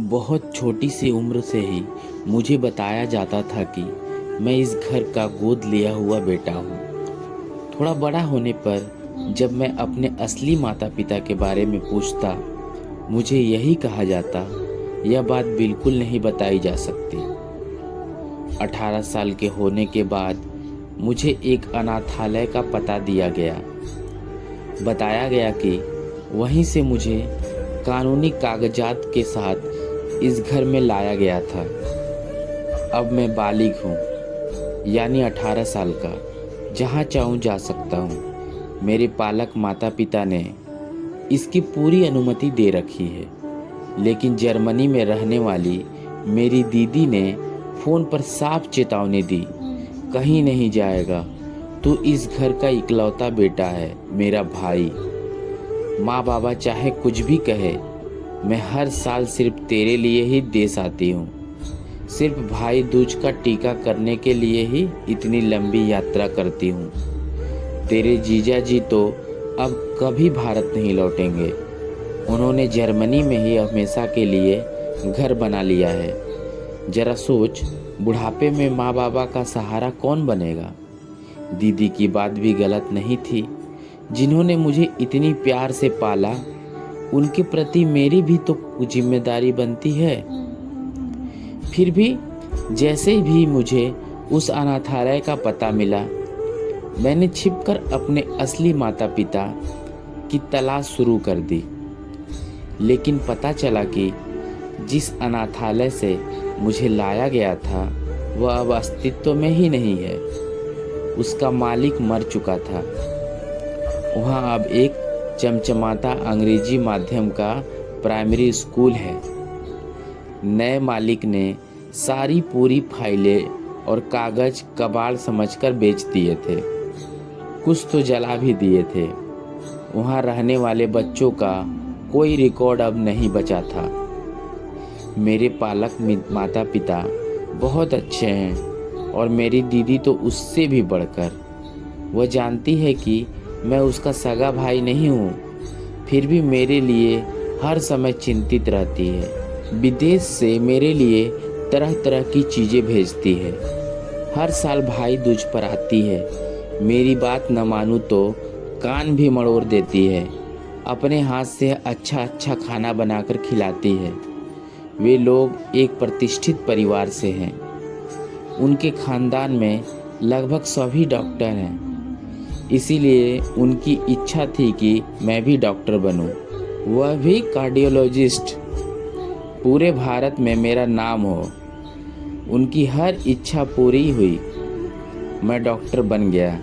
बहुत छोटी सी उम्र से ही मुझे बताया जाता था कि मैं इस घर का गोद लिया हुआ बेटा हूँ। थोड़ा बड़ा होने पर जब मैं अपने असली माता पिता के बारे में पूछता, मुझे यही कहा जाता, यह बात बिल्कुल नहीं बताई जा सकती। 18 साल के होने के बाद मुझे एक अनाथालय का पता दिया गया। बताया गया कि वहीं से मुझे कानूनी कागजात के साथ इस घर में लाया गया था। अब मैं बालिग हूँ, यानी 18 साल का, जहाँ चाहूँ जा सकता हूँ। मेरे पालक माता पिता ने इसकी पूरी अनुमति दे रखी है, लेकिन जर्मनी में रहने वाली मेरी दीदी ने फ़ोन पर साफ चेतावनी दी, कहीं नहीं जाएगा, तू इस घर का इकलौता बेटा है, मेरा भाई। माँ बाबा चाहे कुछ भी कहे, मैं हर साल सिर्फ तेरे लिए ही देश आती हूँ। सिर्फ भाई दूज का टीका करने के लिए ही इतनी लंबी यात्रा करती हूँ। तेरे जीजा जी तो अब कभी भारत नहीं लौटेंगे। उन्होंने जर्मनी में ही हमेशा के लिए घर बना लिया है। जरा सोच, बुढ़ापे में माँ बाबा का सहारा कौन बनेगा? दीदी की बात भी गलत नहीं थी। जिन्होंने मुझे इतनी प्यार से पाला, उनके प्रति मेरी भी तो जिम्मेदारी बनती है। फिर भी जैसे भी मुझे उस अनाथालय का पता मिला, मैंने छिपकर अपने असली माता पिता की तलाश शुरू कर दी। लेकिन पता चला कि जिस अनाथालय से मुझे लाया गया था, वह अब अस्तित्व में ही नहीं है। उसका मालिक मर चुका था। वहाँ अब एक चमचमाता अंग्रेजी माध्यम का प्राइमरी स्कूल है। नए मालिक ने सारी पूरी फाइलें और कागज कबाड़ समझकर बेच दिए थे। कुछ तो जला भी दिए थे। वहाँ रहने वाले बच्चों का कोई रिकॉर्ड अब नहीं बचा था। मेरे पालक माता पिता बहुत अच्छे हैं और मेरी दीदी तो उससे भी बढ़कर। वह जानती है कि मैं उसका सगा भाई नहीं हूँ, फिर भी मेरे लिए हर समय चिंतित रहती है। विदेश से मेरे लिए तरह तरह की चीज़ें भेजती है। हर साल भाई दूज पर आती है। मेरी बात न मानूं तो कान भी मरोड़ देती है। अपने हाथ से अच्छा अच्छा खाना बनाकर खिलाती है। वे लोग एक प्रतिष्ठित परिवार से हैं। उनके खानदान में लगभग सभी डॉक्टर हैं। इसीलिए उनकी इच्छा थी कि मैं भी डॉक्टर बनूं, वह भी कार्डियोलॉजिस्ट। पूरे भारत में मेरा नाम हो। उनकी हर इच्छा पूरी हुई। मैं डॉक्टर बन गया।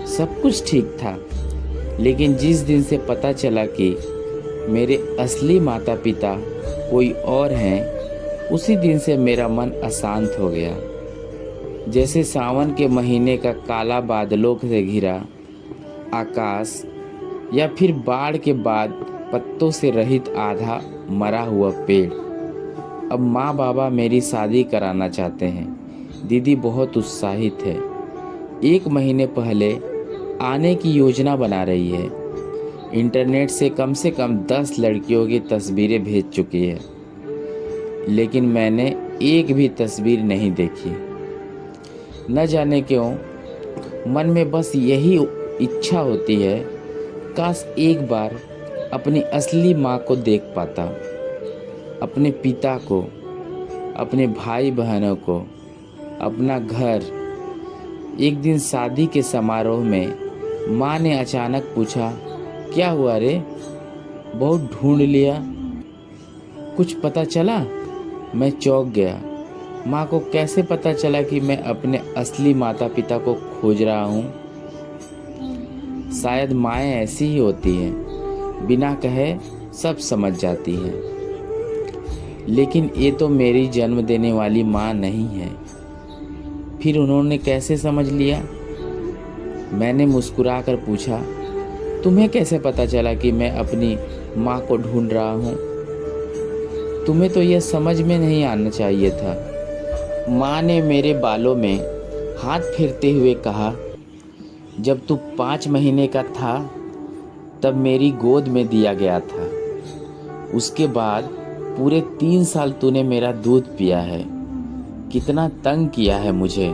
सब कुछ ठीक था। लेकिन जिस दिन से पता चला कि मेरे असली माता पिता कोई और हैं, उसी दिन से मेरा मन अशांत हो गया। जैसे सावन के महीने का काला बादलों से घिरा आकाश, या फिर बाढ़ के बाद पत्तों से रहित आधा मरा हुआ पेड़। अब माँ बाबा मेरी शादी कराना चाहते हैं। दीदी बहुत उत्साहित है। 1 महीने पहले आने की योजना बना रही है। इंटरनेट से कम 10 लड़कियों की तस्वीरें भेज चुकी है, लेकिन मैंने एक भी तस्वीर नहीं देखी। न जाने क्यों मन में बस यही इच्छा होती है, काश एक बार अपनी असली माँ को देख पाता, अपने पिता को, अपने भाई बहनों को, अपना घर। एक दिन शादी के समारोह में माँ ने अचानक पूछा, क्या हुआ रे? बहुत ढूंढ लिया, कुछ पता चला? मैं चौंक गया। माँ को कैसे पता चला कि मैं अपने असली माता पिता को खोज रहा हूँ? शायद माएँ ऐसी ही होती हैं, बिना कहे सब समझ जाती हैं। लेकिन ये तो मेरी जन्म देने वाली माँ नहीं है। फिर उन्होंने कैसे समझ लिया? मैंने मुस्कुराकर पूछा, तुम्हें कैसे पता चला कि मैं अपनी माँ को ढूंढ रहा हूँ? तुम्हें तो यह समझ में नहीं आना चाहिए था। माँ ने मेरे बालों में हाथ फेरते हुए कहा, जब तू 5 महीने का था तब मेरी गोद में दिया गया था। उसके बाद पूरे 3 साल तूने मेरा दूध पिया है, कितना तंग किया है मुझे।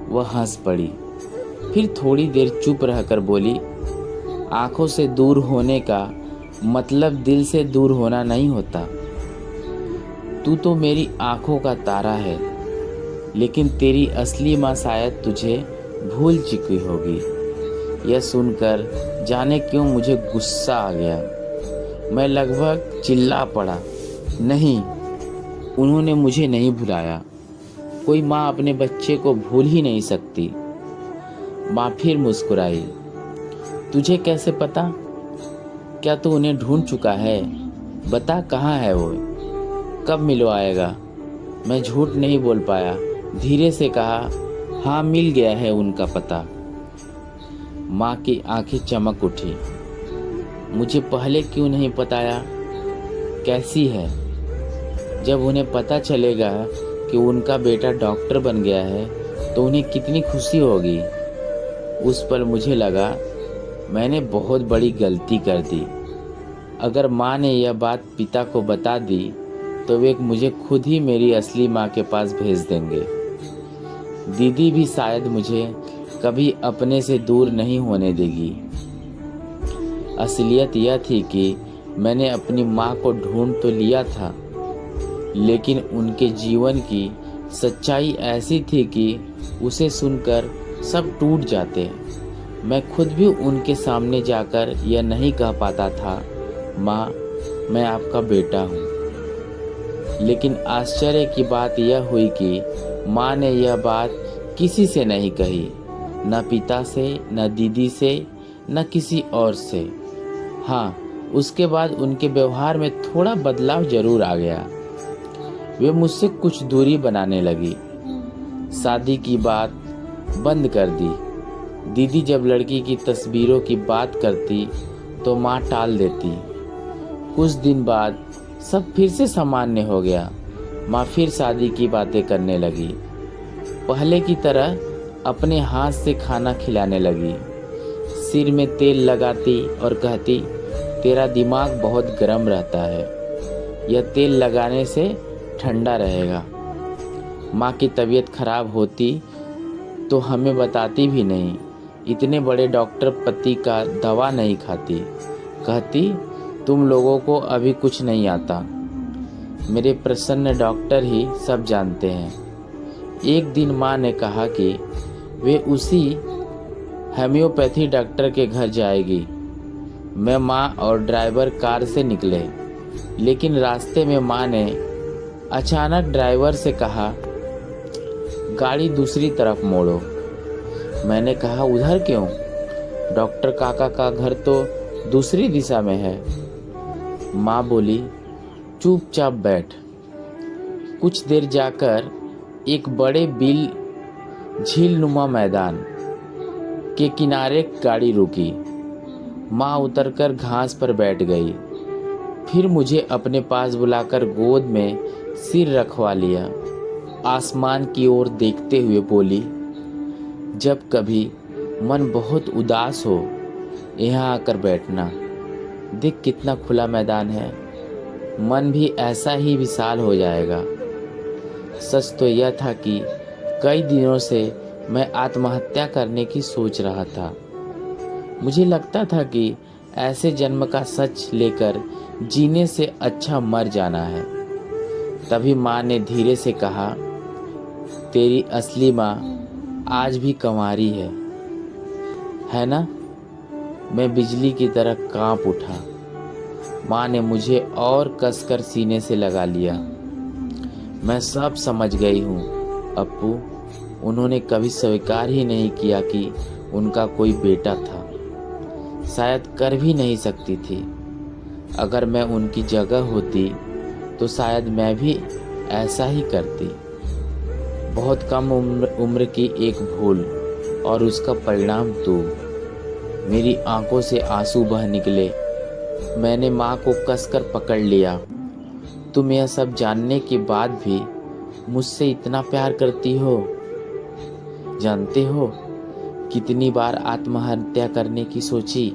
वह हंस पड़ी, फिर थोड़ी देर चुप रहकर बोली, आंखों से दूर होने का मतलब दिल से दूर होना नहीं होता। तू तो मेरी आंखों का तारा है, लेकिन तेरी असली माँ शायद तुझे भूल चुकी होगी। यह सुनकर जाने क्यों मुझे गुस्सा आ गया। मैं लगभग चिल्ला पड़ा, नहीं, उन्होंने मुझे नहीं भुलाया। कोई माँ अपने बच्चे को भूल ही नहीं सकती। माँ फिर मुस्कुराई, तुझे कैसे पता? क्या तू उन्हें ढूंढ चुका है? बता कहाँ है वो, कब मिलवाएगा? मैं झूठ नहीं बोल पाया, धीरे से कहा, हाँ मिल गया है उनका पता। माँ की आंखें चमक उठी, मुझे पहले क्यों नहीं बताया? कैसी है? जब उन्हें पता चलेगा कि उनका बेटा डॉक्टर बन गया है तो उन्हें कितनी खुशी होगी। उस पर मुझे लगा मैंने बहुत बड़ी गलती कर दी। अगर माँ ने यह बात पिता को बता दी तो वे मुझे खुद ही मेरी असली माँ के पास भेज देंगे। दीदी भी शायद मुझे कभी अपने से दूर नहीं होने देगी। असलियत यह थी कि मैंने अपनी माँ को ढूंढ तो लिया था, लेकिन उनके जीवन की सच्चाई ऐसी थी कि उसे सुनकर सब टूट जाते। मैं खुद भी उनके सामने जाकर यह नहीं कह पाता था, माँ मैं आपका बेटा हूँ। लेकिन आश्चर्य की बात यह हुई कि माँ ने यह बात किसी से नहीं कही, न पिता से, न दीदी से, न किसी और से। हाँ, उसके बाद उनके व्यवहार में थोड़ा बदलाव जरूर आ गया। वे मुझसे कुछ दूरी बनाने लगी, शादी की बात बंद कर दी। दीदी जब लड़की की तस्वीरों की बात करती तो माँ टाल देती। कुछ दिन बाद सब फिर से सामान्य हो गया। माँ फिर शादी की बातें करने लगी, पहले की तरह अपने हाथ से खाना खिलाने लगी, सिर में तेल लगाती और कहती, तेरा दिमाग बहुत गर्म रहता है, यह तेल लगाने से ठंडा रहेगा। माँ की तबीयत खराब होती तो हमें बताती भी नहीं। इतने बड़े डॉक्टर पति का दवा नहीं खाती, कहती तुम लोगों को अभी कुछ नहीं आता, मेरे प्रसन्न डॉक्टर ही सब जानते हैं। एक दिन माँ ने कहा कि वे उसी होम्योपैथी डॉक्टर के घर जाएगी। मैं, माँ और ड्राइवर कार से निकले, लेकिन रास्ते में माँ ने अचानक ड्राइवर से कहा, गाड़ी दूसरी तरफ मोड़ो। मैंने कहा, उधर क्यों? डॉक्टर काका का घर तो दूसरी दिशा में है। माँ बोली, चुपचाप बैठ। कुछ देर जाकर एक बड़े बिल झील नुमा मैदान के किनारे गाड़ी रुकी। माँ उतरकर घास पर बैठ गई, फिर मुझे अपने पास बुलाकर गोद में सिर रखवा लिया। आसमान की ओर देखते हुए बोली, जब कभी मन बहुत उदास हो यहाँ आकर बैठना, देख कितना खुला मैदान है, मन भी ऐसा ही विशाल हो जाएगा। सच तो यह था कि कई दिनों से मैं आत्महत्या करने की सोच रहा था। मुझे लगता था कि ऐसे जन्म का सच लेकर जीने से अच्छा मर जाना है। तभी माँ ने धीरे से कहा, तेरी असली माँ आज भी कंवारी है ना? मैं बिजली की तरह कांप उठा। माँ ने मुझे और कसकर सीने से लगा लिया। मैं सब समझ गई हूँ अप्पू, उन्होंने कभी स्वीकार ही नहीं किया कि उनका कोई बेटा था। शायद कर भी नहीं सकती थी। अगर मैं उनकी जगह होती तो शायद मैं भी ऐसा ही करती। बहुत कम उम्र की एक भूल और उसका परिणाम तू। मेरी आंखों से आंसू बह निकले। मैंने माँ को कसकर पकड़ लिया। तुम यह सब जानने के बाद भी मुझसे इतना प्यार करती हो। जानते हो कितनी बार आत्महत्या करने की सोची,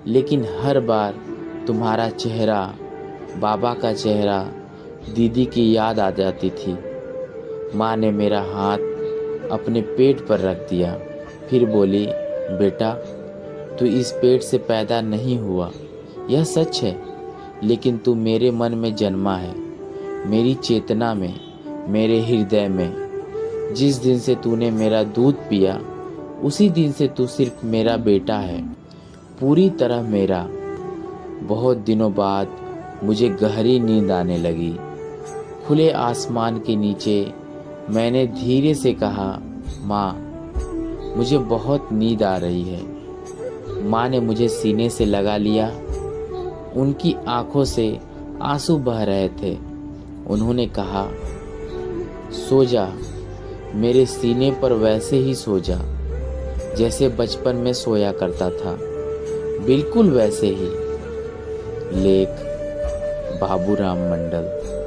लेकिन हर बार तुम्हारा चेहरा, बाबा का चेहरा, दीदी की याद आ जाती थी। माँ ने मेरा हाथ अपने पेट पर रख दिया, फिर बोली, बेटा तू इस पेट से पैदा नहीं हुआ, यह सच है, लेकिन तू मेरे मन में जन्मा है, मेरी चेतना में, मेरे हृदय में। जिस दिन से तूने मेरा दूध पिया, उसी दिन से तू सिर्फ मेरा बेटा है, पूरी तरह मेरा। बहुत दिनों बाद मुझे गहरी नींद आने लगी। खुले आसमान के नीचे मैंने धीरे से कहा, माँ मुझे बहुत नींद आ रही है। माँ ने मुझे सीने से लगा लिया। उनकी आंखों से आंसू बह रहे थे। उन्होंने कहा, सो जा, मेरे सीने पर वैसे ही सो जा जैसे बचपन में सोया करता था, बिल्कुल वैसे ही। लेख बाबूराम मंडल।